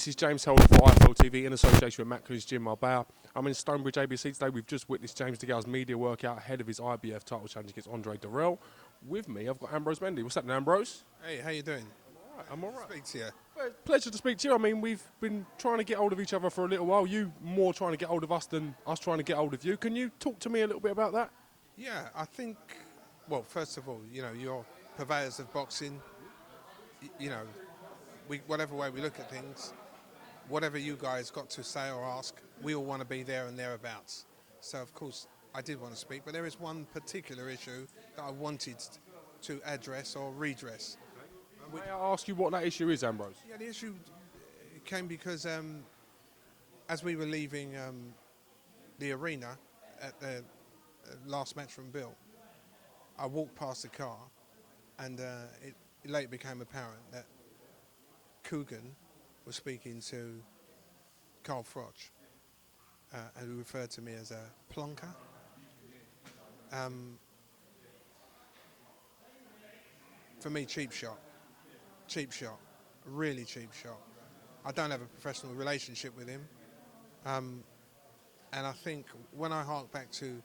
this is James Held for IFL TV in association with Macklin's Gym Marbella. I'm in Stonebridge ABC today. We've just witnessed James DeGale's media workout ahead of his IBF title challenge against Andre Durrell. With me, I've got Ambrose Mendy. What's happening, Ambrose? Hey, how you doing? I'm all right. Speak to you. Pleasure to speak to you. I mean, we've been trying to get hold of each other for a little while. You more trying to get hold of us than us trying to get hold of you. Can you talk to me a little bit about that? Yeah, I think, well, first of all, you know, you're purveyors of boxing. You know, whatever way we look at things, whatever you guys got to say or ask, we all want to be there and thereabouts. So, of course, I did want to speak, but there is one particular issue that I wanted to address or redress. May I ask you what that issue is, Ambrose? Yeah, the issue came because as we were leaving the arena at the last match from Bill, I walked past the car and it later became apparent that Coogan was speaking to Carl Froch, who referred to me as a plonker. For me, cheap shot, really cheap shot. I don't have a professional relationship with him, and I think when I hark back to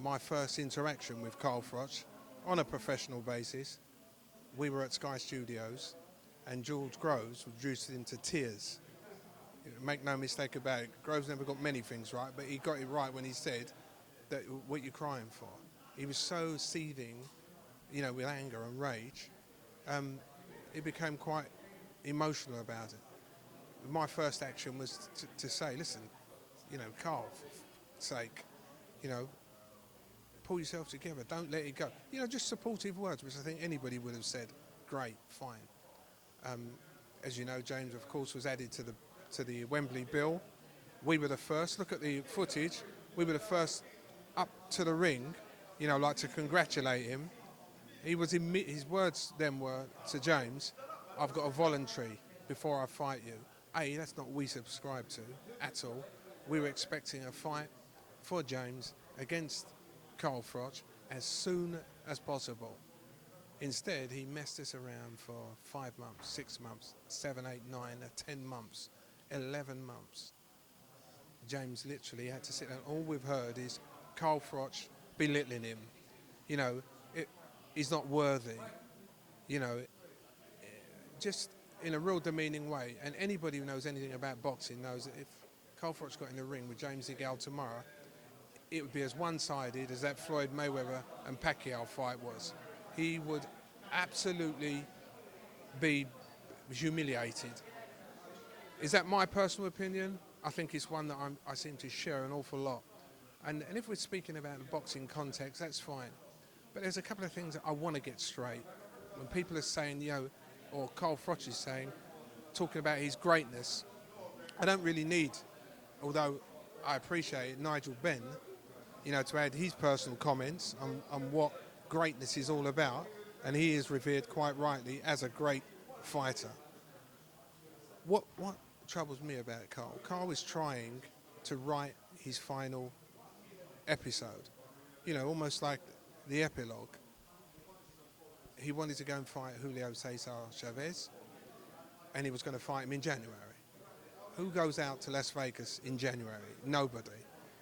my first interaction with Carl Froch on a professional basis, we were at Sky Studios, and George Groves reduced him to tears. Make no mistake about it, Groves never got many things right, but he got it right when he said that what you're crying for. He was so seething, you know, with anger and rage. He became quite emotional about it. My first action was to say, listen, you know, Carl, for sake, you know, pull yourself together, don't let it go. You know, just supportive words, which I think anybody would have said, great, fine. As you know, James, of course, was added to the Wembley bill. We were the first, look at the footage, we were the first up to the ring, you know, like to congratulate him. He was his words then were to James, I've got a voluntary before I fight you. That's not what we subscribe to at all. We were expecting a fight for James against Carl Froch as soon as possible. Instead, he messed us around for 5 months, 6 months, 7, 8, 9, 10 months, 11 months. James literally had to sit there. All we've heard is Carl Froch belittling him. You know, he's not worthy. You know, just in a real demeaning way. And anybody who knows anything about boxing knows that if Carl Froch got in the ring with James DeGale tomorrow, it would be as one-sided as that Floyd Mayweather and Pacquiao fight was. He would absolutely be humiliated. Is that my personal opinion? I think it's one that I seem to share an awful lot. And if we're speaking about the boxing context, that's fine. But there's a couple of things that I want to get straight. When people are saying, you know, or Carl Froch is saying, talking about his greatness, I don't really need, although I appreciate Nigel Benn, you know, to add his personal comments on what greatness is all about, and he is revered quite rightly as a great fighter. What troubles me about Carl? Carl is trying to write his final episode, you know, almost like the epilogue. He wanted to go and fight Julio Cesar Chavez, and he was going to fight him in January. Who goes out to Las Vegas in January? Nobody.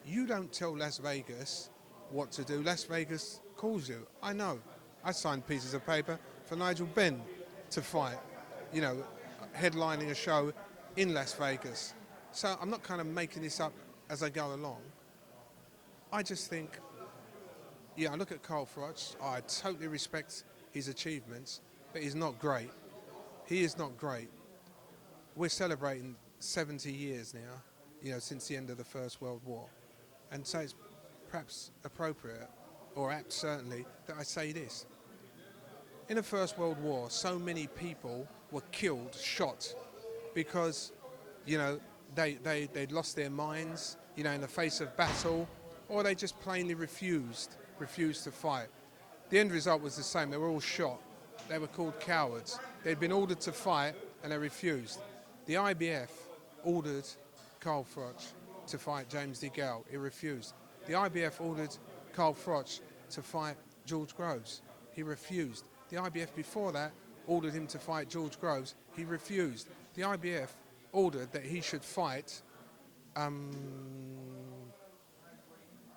You don't tell Las Vegas what to do. Las Vegas calls you. I know. I signed pieces of paper for Nigel Benn to fight, you know, headlining a show in Las Vegas. So I'm not kind of making this up as I go along. I just think, yeah, I look at Carl Froch. I totally respect his achievements, but he's not great. He is not great. We're celebrating 70 years now, you know, since the end of the First World War. And so it's perhaps appropriate, or apt certainly, that I say this. In the First World War, so many people were killed, shot, because, you know, they'd lost their minds, you know, in the face of battle, or they just plainly refused to fight. The end result was the same. They were all shot. They were called cowards. They'd been ordered to fight, and they refused. The IBF ordered Carl Froch to fight James DeGale. He refused. The IBF ordered Carl Froch to fight George Groves. He refused. The IBF before that ordered him to fight George Groves. He refused. the IBF ordered that he should fight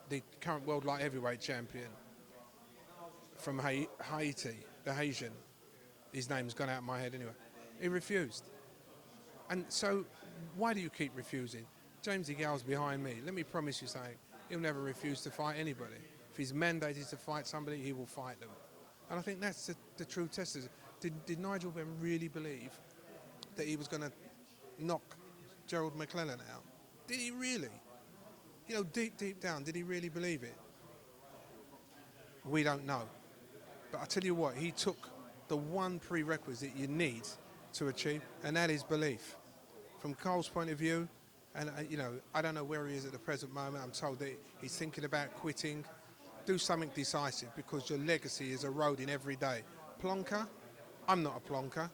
the current world light heavyweight champion from Haiti, the Haitian. His name's gone out of my head anyway. He refused. And so, why do you keep refusing? James DeGale's behind me. Let me promise you something. He'll never refuse to fight anybody. If he's mandated to fight somebody, he will fight them. And I think that's the true test. Did Nigel Benn really believe that he was going to knock Gerald McClellan out? Did he really? You know, deep down, did he really believe it? We don't know. But I tell you what, he took the one prerequisite you need to achieve, and that is belief. From Carl's point of view, and you know, I don't know where he is at the present moment. I'm told that he's thinking about quitting. Do something decisive, because your legacy is eroding every day. Plonker, I'm not a plonker.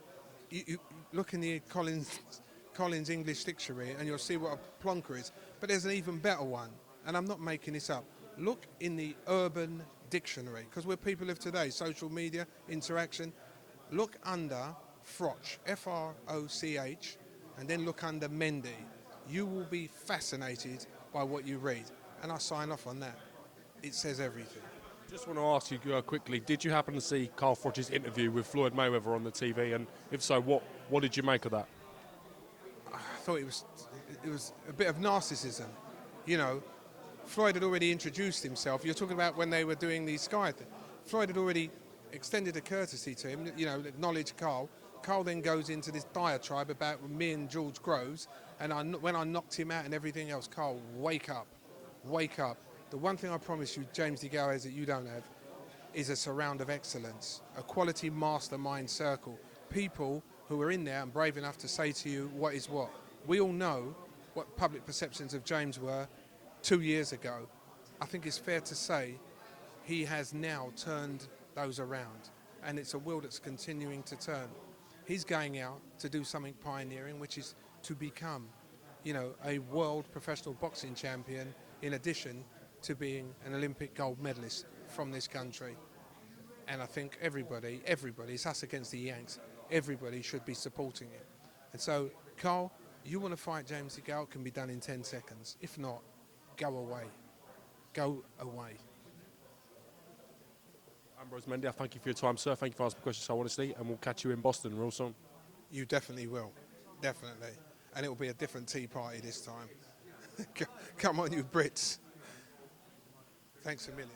You look in the Collins English Dictionary and you'll see what a plonker is. But there's an even better one, and I'm not making this up. Look in the Urban Dictionary, because we're people of today, social media, interaction. Look under Froch, F-R-O-C-H, and then look under Mendy. You will be fascinated by what you read. And I sign off on that. It says everything. Just want to ask you quickly, did you happen to see Carl Froch's interview with Floyd Mayweather on the TV? And if so, what did you make of that? I thought it was a bit of narcissism. You know, Floyd had already introduced himself. You're talking about when they were doing the Sky thing. Floyd had already extended a courtesy to him, you know, acknowledged Carl. Carl then goes into this diatribe about me and George Groves, and when I knocked him out and everything else, Carl, wake up, wake up. The one thing I promise you, James DeGale, has that you don't have, is a surround of excellence, a quality mastermind circle. People who are in there and brave enough to say to you what is what. We all know what public perceptions of James were 2 years ago. I think it's fair to say he has now turned those around, and it's a wheel that's continuing to turn. He's going out to do something pioneering, which is to become, you know, a world professional boxing champion, in addition to being an Olympic gold medalist from this country. And I think everybody, it's us against the Yanks, everybody should be supporting it. And so, Carl, you want to fight James DeGale, it can be done in 10 seconds. If not, go away. Go away. Ambrose Mendy, I thank you for your time, sir. Thank you for asking questions so honestly, and we'll catch you in Boston real soon. You definitely will. Definitely. And it will be a different tea party this time. Come on, you Brits. Thanks a million.